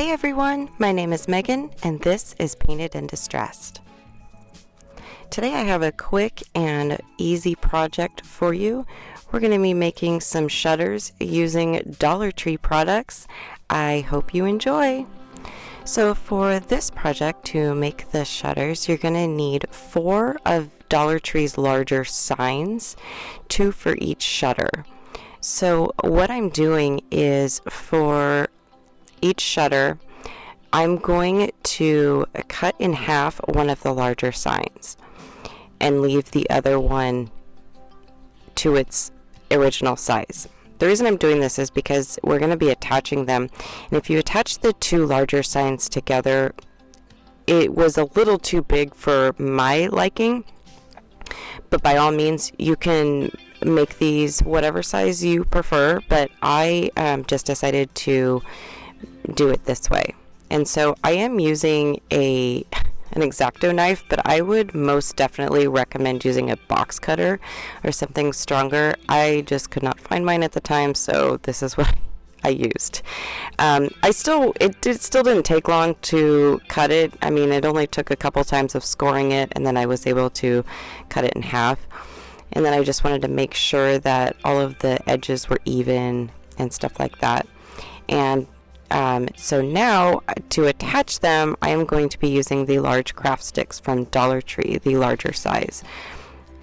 Hey everyone, my name is Megan and this is Painted and Distressed. Today I have a quick and easy project for you. We're going to be making some shutters using Dollar Tree products. I hope you enjoy. So for this project, to make the shutters, you're going to need 4 of Dollar Tree's larger signs, 2 for each shutter. So what I'm doing is for each shutter, I'm going to cut in half one of the larger signs and leave the other one to its original size. The reason I'm doing this is because we're going to be attaching them, and if you attach the 2 larger signs together, it was a little too big for my liking, but by all means you can make these whatever size you prefer, but I just decided to do it this way. And so I am using an X-Acto knife, but I would most definitely recommend using a box cutter or something stronger. I just could not find mine at the time, so this is what I used. It still didn't take long to cut it. I mean, it only took a couple times of scoring it, and then I was able to cut it in half. And then I just wanted to make sure that all of the edges were even and stuff like that. And so now to attach them, I am going to be using the large craft sticks from Dollar Tree, the larger size.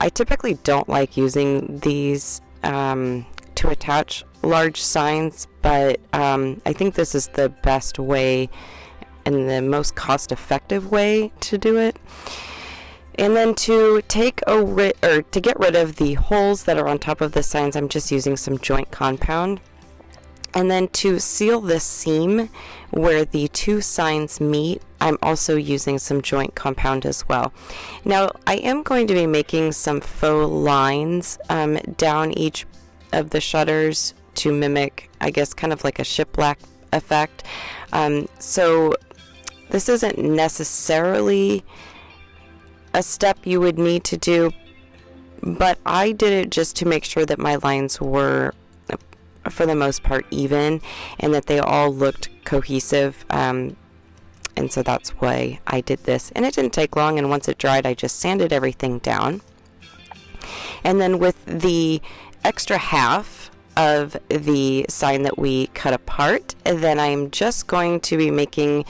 I typically don't like using these to attach large signs, but I think this is the best way and the most cost-effective way to do it. And then to get rid of the holes that are on top of the signs, I'm just using some joint compound. And then to seal the seam where the 2 signs meet, I'm also using some joint compound as well. Now, I am going to be making some faux lines down each of the shutters to mimic, I guess, kind of like a shiplap effect. So this isn't necessarily a step you would need to do, but I did it just to make sure that my lines were, for the most part, even, and that they all looked cohesive, and so that's why I did this. And it didn't take long, and once it dried, I just sanded everything down. And then with the extra half of the sign that we cut apart, then I'm just going to be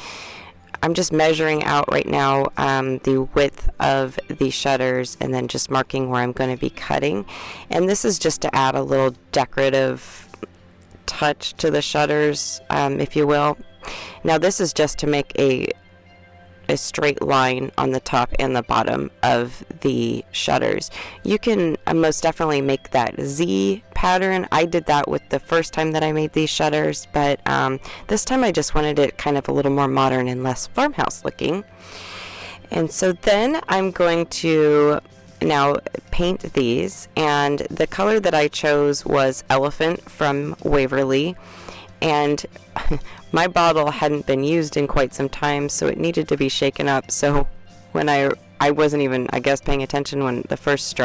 I'm just measuring out right now the width of the shutters, and then just marking where I'm going to be cutting. And this is just to add a little decorative touch to the shutters, if you will. Now this is just to make a straight line on the top and the bottom of the shutters. You can most definitely make that Z pattern. I did that with the first time that I made these shutters, but this time I just wanted it kind of a little more modern and less farmhouse looking. And so then I'm going to now paint these, and the color that I chose was Elephant from Waverly, and my bottle hadn't been used in quite some time, so it needed to be shaken up. So when I wasn't even, I guess, paying attention when the first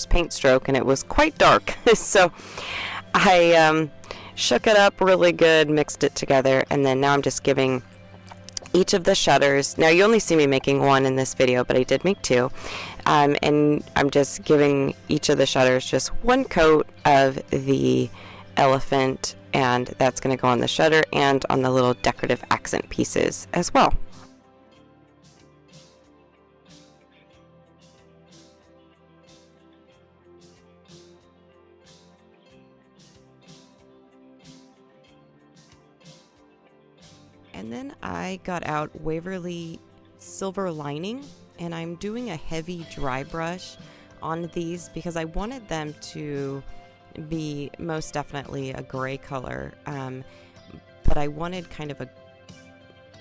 paint stroke, and it was quite dark. So I shook it up really good, mixed it together, and then now I'm just giving each of the shutters, now you only see me making 1 in this video, but I did make 2, and I'm just giving each of the shutters just 1 coat of the elephant, and that's going to go on the shutter and on the little decorative accent pieces as well. And then I got out Waverly Silver Lining, and I'm doing a heavy dry brush on these because I wanted them to be most definitely a gray color, but I wanted kind of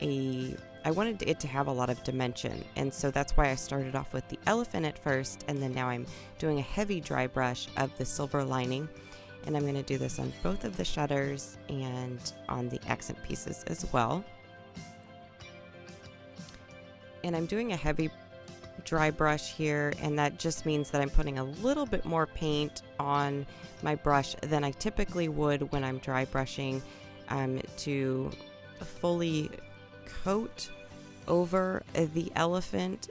I wanted it to have a lot of dimension, and so that's why I started off with the elephant at first, and then now I'm doing a heavy dry brush of the Silver Lining. And I'm going to do this on both of the shutters and on the accent pieces as well. And I'm doing a heavy dry brush here, and that just means that I'm putting a little bit more paint on my brush than I typically would when I'm dry brushing, to fully coat over the elephant,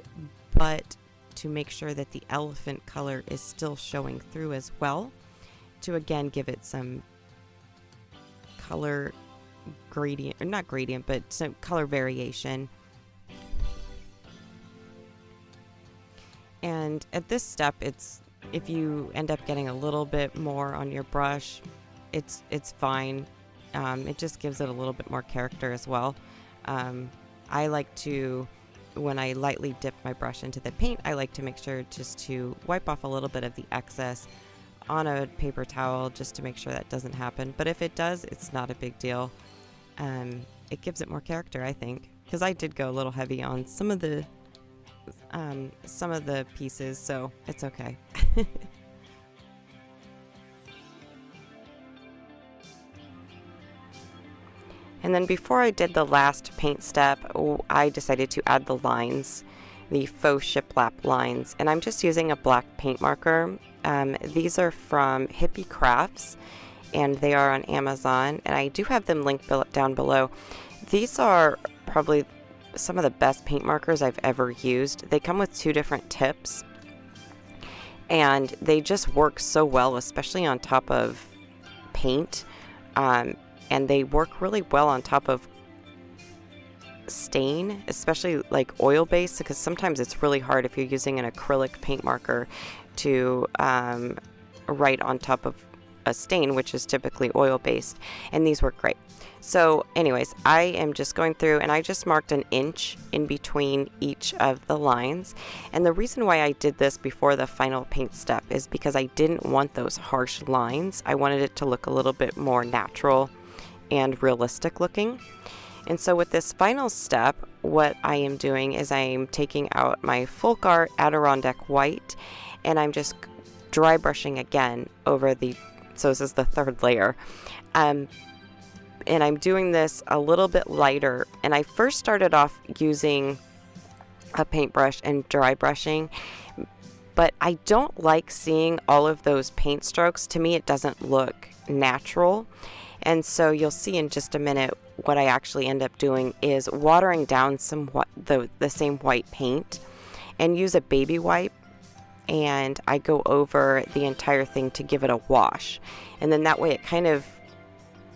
but to make sure that the elephant color is still showing through as well, to again give it some color gradient, or not gradient, but some color variation. And at this step, it's, if you end up getting a little bit more on your brush, it's fine. It just gives it a little bit more character as well. I like to, when I lightly dip my brush into the paint, I like to make sure just to wipe off a little bit of the excess on a paper towel, just to make sure that doesn't happen. But if it does, it's not a big deal. It gives it more character, I think, because I did go a little heavy on some of the pieces, so it's okay. And then before I did the last paint step, I decided to add the lines, the faux shiplap lines, and I'm just using a black paint marker. These are from Hippie Crafts, and they are on Amazon, and I do have them linked down below. These are probably some of the best paint markers I've ever used. They come with 2 different tips, and they just work so well, especially on top of paint. And they work really well on top of stain, especially like oil based, because sometimes it's really hard if you're using an acrylic paint marker to write on top of a stain, which is typically oil based, and these work great. So anyways, I am just going through and I just marked an inch in between each of the lines. And the reason why I did this before the final paint step is because I didn't want those harsh lines. I wanted it to look a little bit more natural and realistic looking. And so with this final step, what I am doing is I'm taking out my Folk Art Adirondack White, and I'm just dry brushing again over the, so this is the 3rd layer. And I'm doing this a little bit lighter. And I first started off using a paintbrush and dry brushing, but I don't like seeing all of those paint strokes. To me, it doesn't look natural. And so you'll see in just a minute what I actually end up doing is watering down some the same white paint, and use a baby wipe, and I go over the entire thing to give it a wash. And then that way it kind of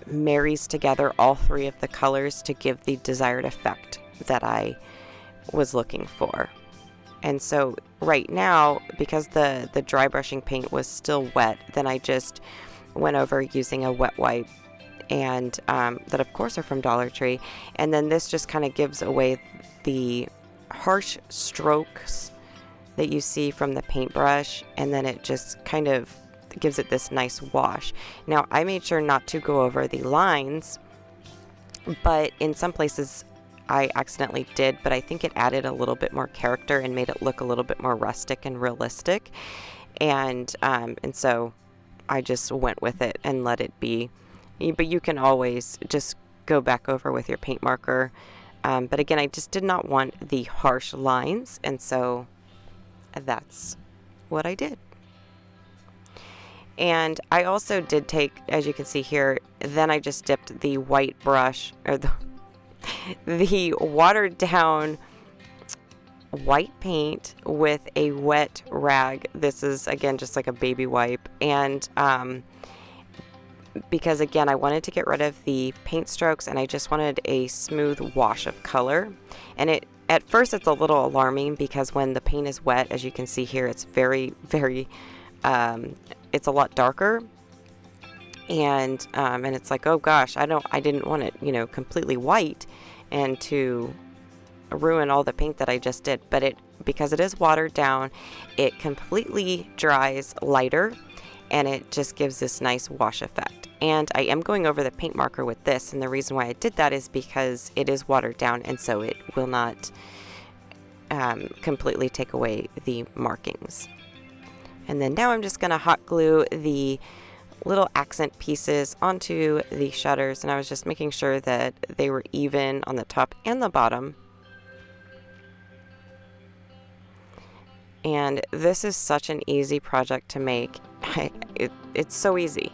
marries together all 3 of the colors to give the desired effect that I was looking for. And so right now, because the dry brushing paint was still wet, then I just went over using a wet wipe, and that of course are from Dollar Tree. And then this just kind of gives away the harsh strokes that you see from the paintbrush, and then it just kind of gives it this nice wash. Now I made sure not to go over the lines, but in some places I accidentally did, but I think it added a little bit more character and made it look a little bit more rustic and realistic. And so I just went with it and let it be. But you can always just go back over with your paint marker. But again, I just did not want the harsh lines, and so that's what I did. And I also did take, as you can see here, then I just dipped the white brush, or the watered down white paint with a wet rag. This is again just like a baby wipe, and because again I wanted to get rid of the paint strokes and I just wanted a smooth wash of color. And at first it's a little alarming because when the paint is wet, as you can see here, it's very it's a lot darker, and it's like, oh gosh, I didn't want it, completely white and to ruin all the paint that I just did. But because it is watered down, it completely dries lighter, and it just gives this nice wash effect. And I am going over the paint marker with this, and the reason why I did that is because it is watered down, and so it will not completely take away the markings. And then now I'm just going to hot glue the little accent pieces onto the shutters, and I was just making sure that they were even on the top and the bottom. And this is such an easy project to make. It's so easy.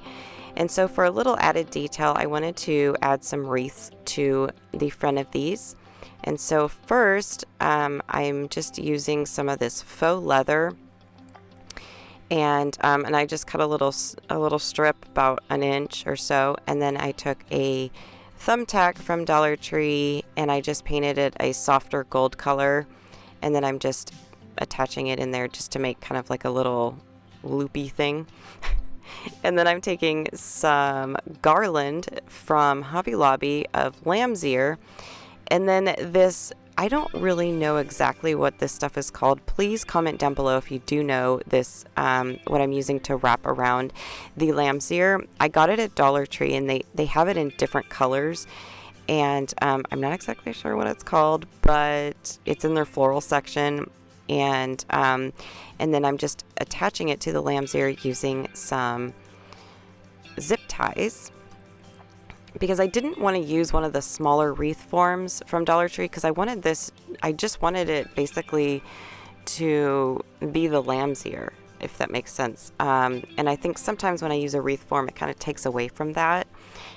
And so for a little added detail, I wanted to add some wreaths to the front of these. And so first, I'm just using some of this faux leather, and I just cut a little strip about an inch or so, and then I took a thumbtack from Dollar Tree and I just painted it a softer gold color, and then I'm just attaching it in there just to make kind of like a little loopy thing. And then I'm taking some garland from Hobby Lobby of lamb's ear, and then this, I don't really know exactly what this stuff is called. Please comment down below if you do know this, what I'm using to wrap around the lamb's ear. I got it at Dollar Tree, and they have it in different colors, and I'm not exactly sure what it's called, but it's in their floral section. And then I'm just attaching it to the lamb's ear using some zip ties, because I didn't want to use one of the smaller wreath forms from Dollar Tree, because I just wanted it basically to be the lamb's ear, if that makes sense. And I think sometimes when I use a wreath form, it kind of takes away from that.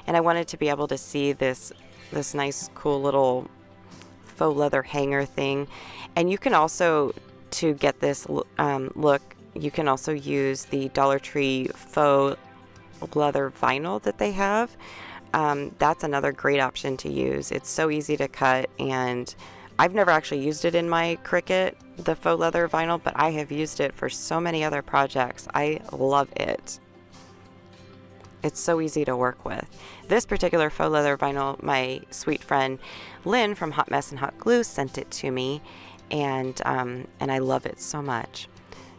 And I wanted to be able to see this nice, cool little faux leather hanger thing. And you can also, to get this look, you can also use the Dollar Tree faux leather vinyl that they have. That's another great option to use. It's so easy to cut, and I've never actually used it in my Cricut, the faux leather vinyl, but I have used it for so many other projects. I love it. It's so easy to work with. This particular faux leather vinyl, my sweet friend Lynn from Hot Mess and Hot Glue sent it to me, and I love it so much.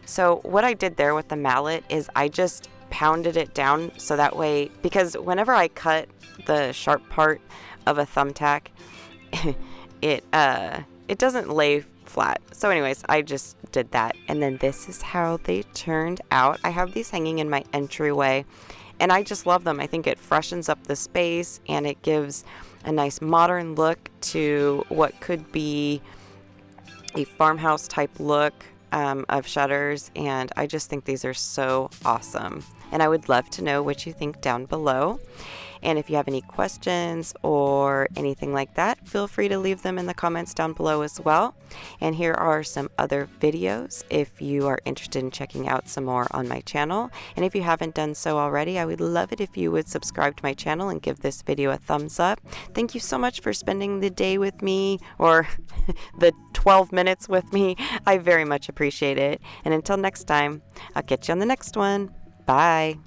So what I did there with the mallet is I just pounded it down, so that way, because whenever I cut the sharp part of a thumbtack, it doesn't lay flat. So anyways, I just did that, and then this is how they turned out. I have these hanging in my entryway, and I just love them. I think it freshens up the space, and it gives a nice modern look to what could be a farmhouse type look of shutters, and I just think these are so awesome. And I would love to know what you think down below. And if you have any questions or anything like that, feel free to leave them in the comments down below as well. And here are some other videos if you are interested in checking out some more on my channel. And if you haven't done so already, I would love it if you would subscribe to my channel and give this video a thumbs up. Thank you so much for spending the day with me, or the 12 minutes with me. I very much appreciate it. And until next time, I'll catch you on the next one. Bye.